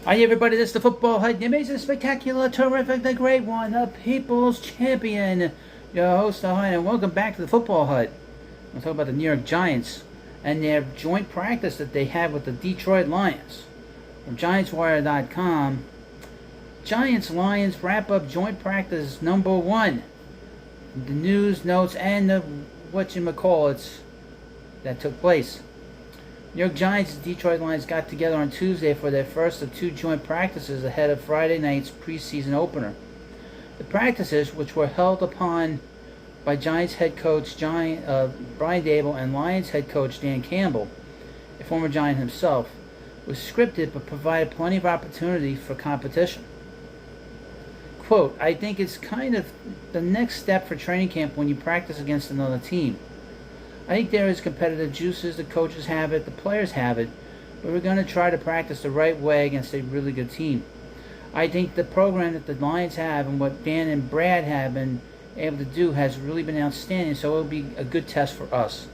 Hi everybody, this is the Football Hut, the amazing, spectacular, terrific, the great one, the People's Champion, your host, the Hut, and welcome back to the Football Hut. I'm talking about the New York Giants and their joint practice that they had with the Detroit Lions. From GiantsWire.com, Giants-Lions wrap-up joint practice number 1. The news, notes, and the whatchamacallits that took place. New York Giants and Detroit Lions got together on Tuesday for their first of 2 joint practices ahead of Friday night's preseason opener. The practices, which were held upon by Giants head coach Brian Daboll and Lions head coach Dan Campbell, a former Giant himself, was scripted but provided plenty of opportunity for competition. Quote, "I think it's kind of the next step for training camp when you practice against another team. I think there is competitive juices, the coaches have it, the players have it, but we're going to try to practice the right way against a really good team. I think the program that the Lions have and what Dan and Brad have been able to do has really been outstanding, so it'll be a good test for us,"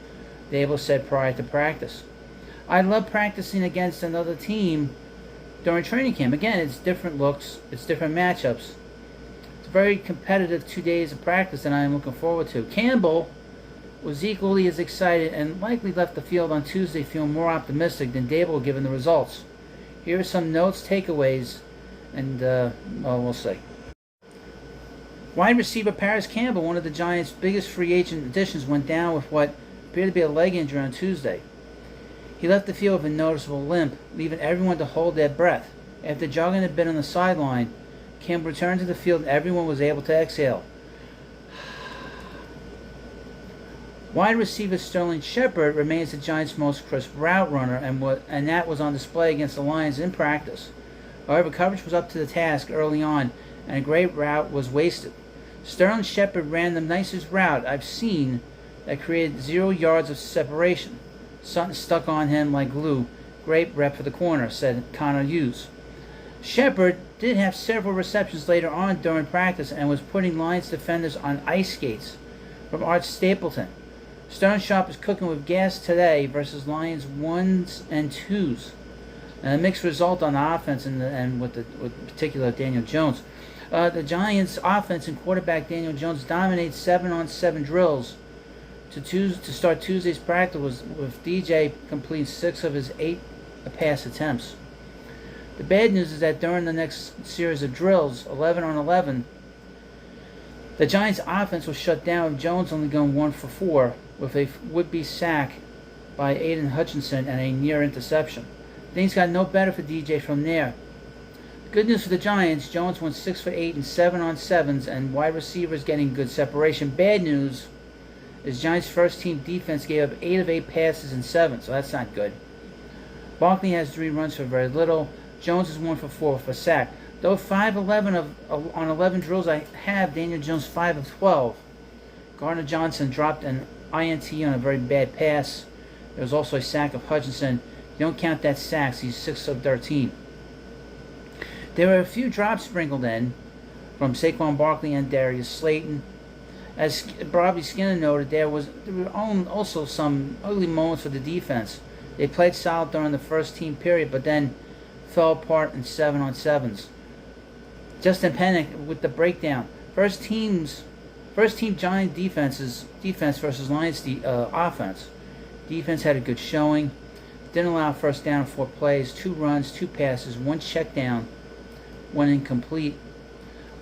Daboll said prior to practice. "I love practicing against another team during training camp. Again, it's different looks, it's different matchups. It's a very competitive 2 days of practice that I am looking forward to." Campbell was equally as excited and likely left the field on Tuesday feeling more optimistic than Daboll given the results. Here are some notes, takeaways, and we'll see. Wide receiver Paris Campbell, one of the Giants' biggest free agent additions, went down with what appeared to be a leg injury on Tuesday. He left the field with a noticeable limp, leaving everyone to hold their breath. After jogging a bit on the sideline, Campbell returned to the field and everyone was able to exhale. Wide receiver Sterling Shepard remains the Giants' most crisp route runner, and that was on display against the Lions in practice. However, coverage was up to the task early on, and a great route was wasted. Sterling Shepard ran the nicest route I've seen that created 0 yards of separation. Something stuck on him like glue. Great rep for the corner, said Connor Hughes. Shepard did have several receptions later on during practice and was putting Lions defenders on ice skates. From Art Stapleton, Stone Sharp is cooking with gas today versus Lions 1s and 2s. And a mixed result on the offense and with particular Daniel Jones. The Giants' offense and quarterback Daniel Jones dominates 7-on-7 drills to start Tuesday's practice with DJ completing 6 of his 8 pass attempts. The bad news is that during the next series of drills, 11-on-11, the Giants' offense was shut down with Jones only going 1 for 4 with a would-be sack by Aiden Hutchinson and a near interception. Things got no better for DJ from there. Good news for the Giants, Jones went 6 for 8 in 7-on-7s and wide receivers getting good separation. Bad news is Giants' first-team defense gave up 8 of 8 passes in 7, so that's not good. Barkley has 3 runs for very little. Jones is 1 for 4 for a sack. Though 5-11 on 11 drills I have, Daniel Jones 5 of 12. Gardner Johnson dropped an INT on a very bad pass. There was also a sack of Hutchinson. You don't count that sacks, he's 6 of 13. There were a few drops sprinkled in from Saquon Barkley and Darius Slayton. As Bobby Skinner noted, there were also some ugly moments for the defense. They played solid during the first team period, but then fell apart in 7-on-7s. Justin Pennick with the breakdown. First team Giant defense versus Lions offense. Defense had a good showing. Didn't allow first down 4 plays, 2 runs, 2 passes, 1 check down, 1 incomplete.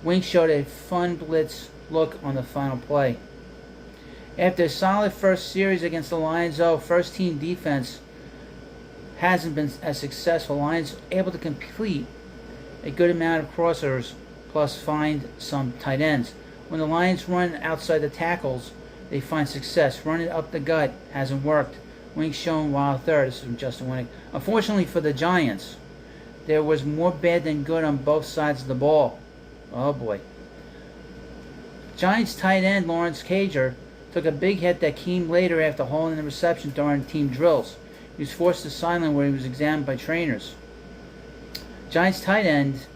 Wink showed a fun blitz look on the final play. After a solid first series against the Lions, though, first team defense hasn't been as successful. Lions able to complete a good amount of crossers plus find some tight ends. When the Lions run outside the tackles, they find success. Running up the gut hasn't worked. Wink shown wild third. This is from Justin Winnick. Unfortunately for the Giants, there was more bad than good on both sides of the ball. Oh boy. Giants tight end Lawrence Cager took a big hit that came later after hauling the reception during team drills. He was forced to sideline where he was examined by trainers. Giants tight end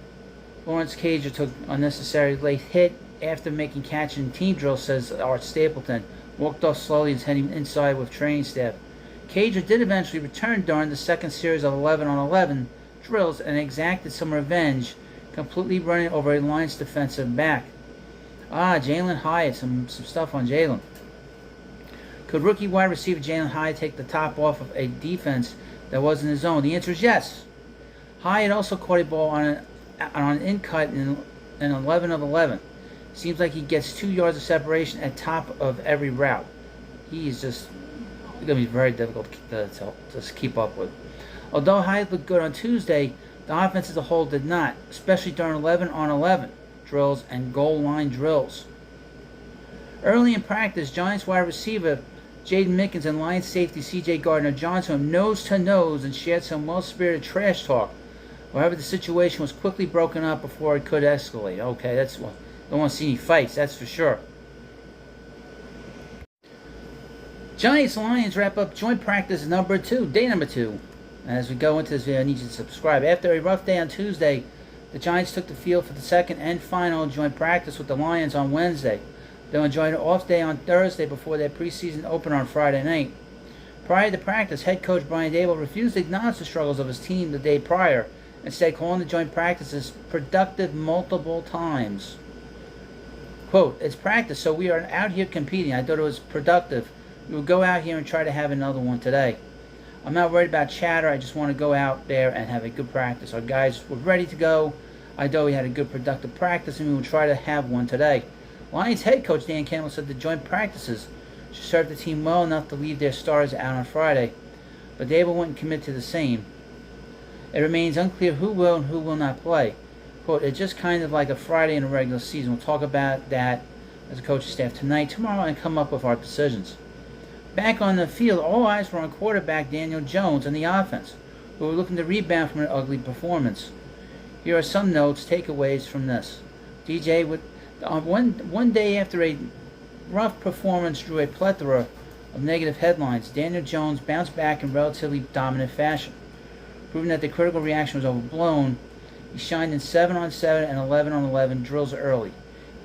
Lawrence Cager took unnecessary late hit after making catch in team drill, says Art Stapleton. Walked off slowly and heading inside with training staff. Cager did eventually return during the second series of 11-on-11 drills and exacted some revenge, completely running over a Lions defensive back. Jalin Hyatt, some stuff on Jalen. Could rookie wide receiver Jalin Hyatt take the top off of a defense that wasn't his own? The answer is yes. Hyatt also caught a ball on an in-cut in 11 of 11. Seems like he gets 2 yards of separation at top of every route. He is just going to be very difficult to just keep up with. Although Hyatt looked good on Tuesday, the offense as a whole did not, especially during 11 on 11 drills and goal line drills. Early in practice, Giants wide receiver Jaden Mickens and Lions safety C.J. Gardner-Johnson nose-to-nose and shared some well-spirited trash talk. However, the situation was quickly broken up before it could escalate. Okay, don't want to see any fights, that's for sure. Giants-Lions wrap up joint practice number 2, day number 2. And as we go into this video, I need you to subscribe. After a rough day on Tuesday, the Giants took the field for the second and final joint practice with the Lions on Wednesday. They'll enjoy an off day on Thursday before their preseason opener on Friday night. Prior to practice, head coach Brian Daboll refused to acknowledge the struggles of his team the day prior, instead calling the joint practices productive multiple times. Quote, "It's practice, so we are out here competing. I thought it was productive. We will go out here and try to have another one today. I'm not worried about chatter. I just want to go out there and have a good practice. Our guys were ready to go. I thought we had a good productive practice, and we will try to have one today." Lions head coach Dan Campbell said the joint practices should serve the team well enough to leave their stars out on Friday, but Daboll wouldn't commit to the same. It remains unclear who will and who will not play. Quote, "It's just kind of like a Friday in a regular season. We'll talk about that as a coaching staff tonight, tomorrow, and come up with our decisions." Back on the field, all eyes were on quarterback Daniel Jones and the offense, who were looking to rebound from an ugly performance. Here are some notes, takeaways from this. DJ, one day after a rough performance drew a plethora of negative headlines, Daniel Jones bounced back in relatively dominant fashion. Proving that the critical reaction was overblown, he shined in 7-on-7 and 11-on-11 drills early.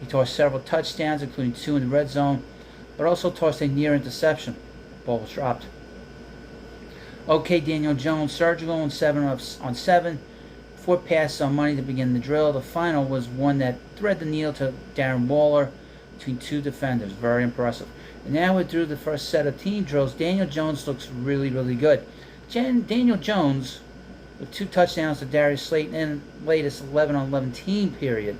He tossed several touchdowns, including 2 in the red zone, but also tossed a near interception. Ball was dropped. Okay, Daniel Jones, surgical in 7-on-7, 4 passes on money to begin the drill. The final was one that threaded the needle to Darren Waller between 2 defenders. Very impressive. And now we're through the first set of team drills. Daniel Jones looks really, really good. Daniel Jones, with 2 touchdowns to Darius Slayton in latest 11-on-11 team period.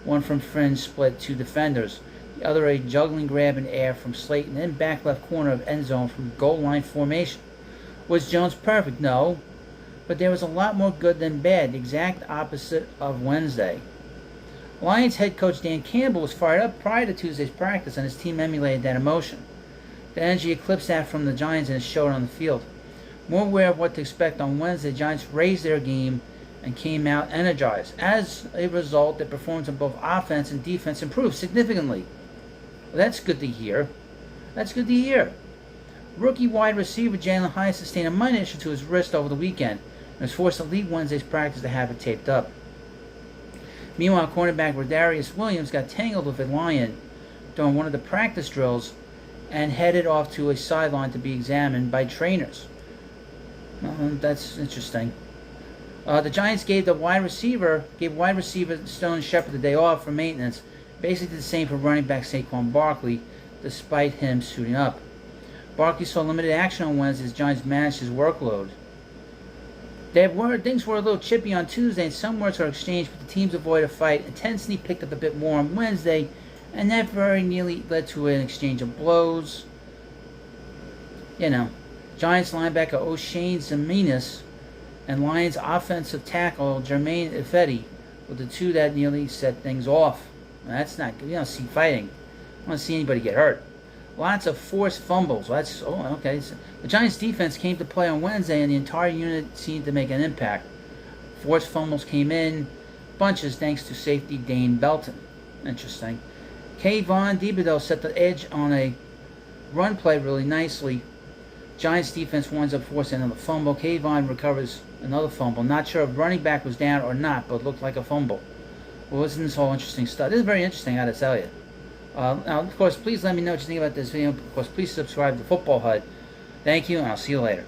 One from fringe split 2 defenders. The other a juggling grab in air from Slayton in back left corner of end zone from goal line formation. Was Jones perfect? No. But there was a lot more good than bad, the exact opposite of Wednesday. Lions head coach Dan Campbell was fired up prior to Tuesday's practice, and his team emulated that emotion. The energy eclipsed that from the Giants and it showed on the field. More aware of what to expect on Wednesday, the Giants raised their game and came out energized. As a result, their performance on both offense and defense improved significantly. Well, that's good to hear. That's good to hear. Rookie wide receiver Jalin Hyatt sustained a minor issue to his wrist over the weekend and was forced to leave Wednesday's practice to have it taped up. Meanwhile, cornerback Rodarius Williams got tangled with a Lion during one of the practice drills and headed off to a sideline to be examined by trainers. That's interesting. The Giants gave wide receiver Sterling Shepard the day off for maintenance. Basically the same for running back Saquon Barkley, despite him suiting up. Barkley saw limited action on Wednesday as Giants managed his workload. Things were a little chippy on Tuesday, and some words were exchanged, but the teams avoided a fight. Intensity picked up a bit more on Wednesday, and that very nearly led to an exchange of blows. Giants linebacker O'Shane Ximines and Lions offensive tackle Jermaine Ifedi were the 2 that nearly set things off. Now, that's not good. You don't see fighting. I don't see anybody get hurt. Lots of forced fumbles. Okay. So the Giants' defense came to play on Wednesday, and the entire unit seemed to make an impact. Forced fumbles came in bunches thanks to safety Dane Belton. Interesting. Kayvon Thibodeaux set the edge on a run play really nicely. Giants' defense winds up forcing another fumble. Kayvon recovers another fumble. Not sure if running back was down or not, but it looked like a fumble. Well, isn't this all interesting stuff? This is very interesting, I gotta tell you. Now, of course, please let me know what you think about this video. Of course, please subscribe to Football HUD. Thank you, and I'll see you later.